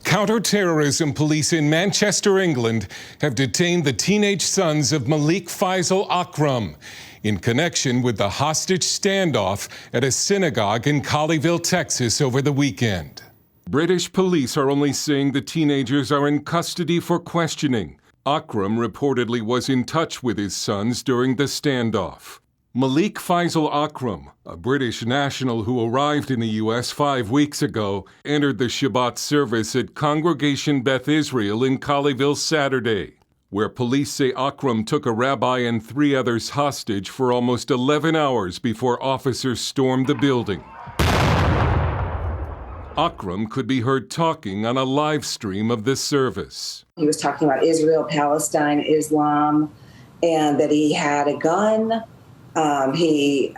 Counterterrorism police in Manchester, England, have detained the teenage sons of Malik Faisal Akram in connection with the hostage standoff at a synagogue in Colleyville, Texas over the weekend. British police are only saying the teenagers are in custody for questioning. Akram reportedly was in touch with his sons during the standoff. Malik Faisal Akram, a British national who arrived in the U.S. 5 weeks ago, entered the Shabbat service at Congregation Beth Israel in Colleyville Saturday, where police say Akram took a rabbi and 3 others hostage for almost 11 hours before officers stormed the building. Akram could be heard talking on a live stream of this service. He was talking about Israel, Palestine, Islam, and that he had a gun. He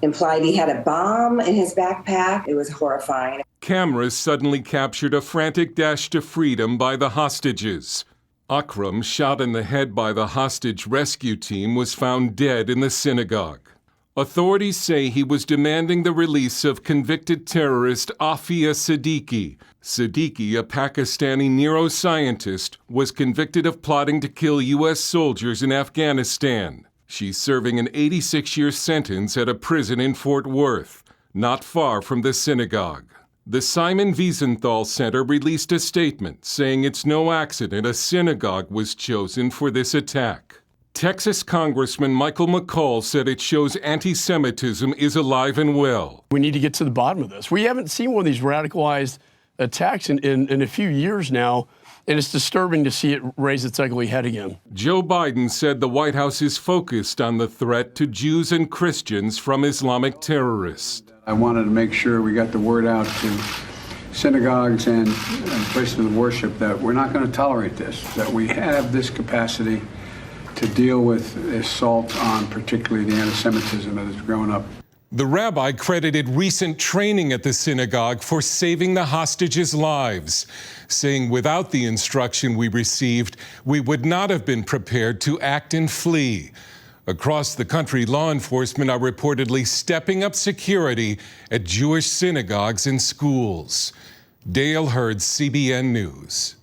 implied he had a bomb in his backpack. It was horrifying. Cameras suddenly captured a frantic dash to freedom by the hostages. Akram, shot in the head by the hostage rescue team, was found dead in the synagogue. Authorities say he was demanding the release of convicted terrorist Afia Siddiqui. Siddiqui, a Pakistani neuroscientist, was convicted of plotting to kill U.S. soldiers in Afghanistan. She's serving an 86-year sentence at a prison in Fort Worth, not far from the synagogue. The Simon Wiesenthal Center released a statement saying it's no accident a synagogue was chosen for this attack. Texas Congressman Michael McCall said it shows anti-Semitism is alive and well. We need to get to the bottom of this. We haven't seen one of these radicalized attacks in a few years now, and it's disturbing to see it raise its ugly head again. Joe Biden said the White House is focused on the threat to Jews and Christians from Islamic terrorists. I wanted to make sure we got the word out to synagogues and places of worship that we're not going to tolerate this, that we have this capacity to deal with assault on particularly the anti-Semitism that has grown up. The rabbi credited recent training at the synagogue for saving the hostages' lives, saying without the instruction we received, we would not have been prepared to act and flee. Across the country, law enforcement are reportedly stepping up security at Jewish synagogues and schools. Dale Hurd, CBN News.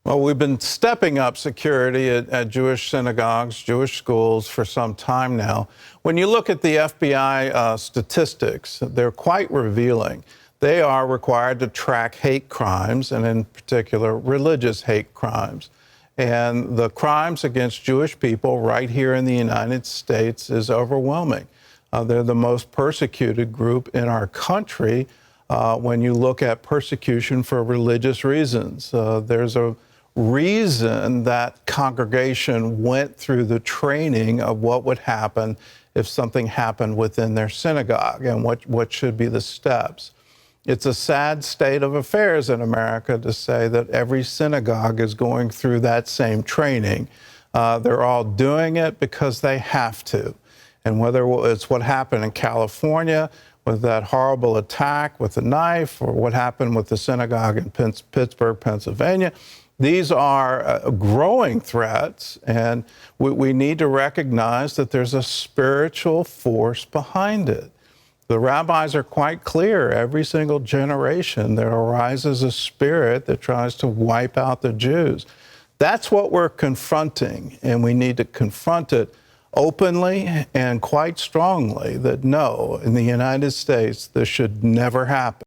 Well, we've been stepping up security at Jewish synagogues, Jewish schools for some time now. When you look at the FBI statistics, they're quite revealing. They are required to track hate crimes, and in particular, religious hate crimes. And the crimes against Jewish people right here in the United States is overwhelming. They're the most persecuted group in our country when you look at persecution for religious reasons. There's a reason that congregation went through the training of what would happen if something happened within their synagogue and what should be the steps. It's a sad state of affairs in America to say that every synagogue is going through that same training. They're all doing it because they have to. And whether it's what happened in California with that horrible attack with the knife, or what happened with the synagogue in Pittsburgh, Pennsylvania, these are growing threats, and we need to recognize that there's a spiritual force behind it. The rabbis are quite clear. Every single generation, there arises a spirit that tries to wipe out the Jews. That's what we're confronting, and we need to confront it openly and quite strongly that no, in the United States, this should never happen.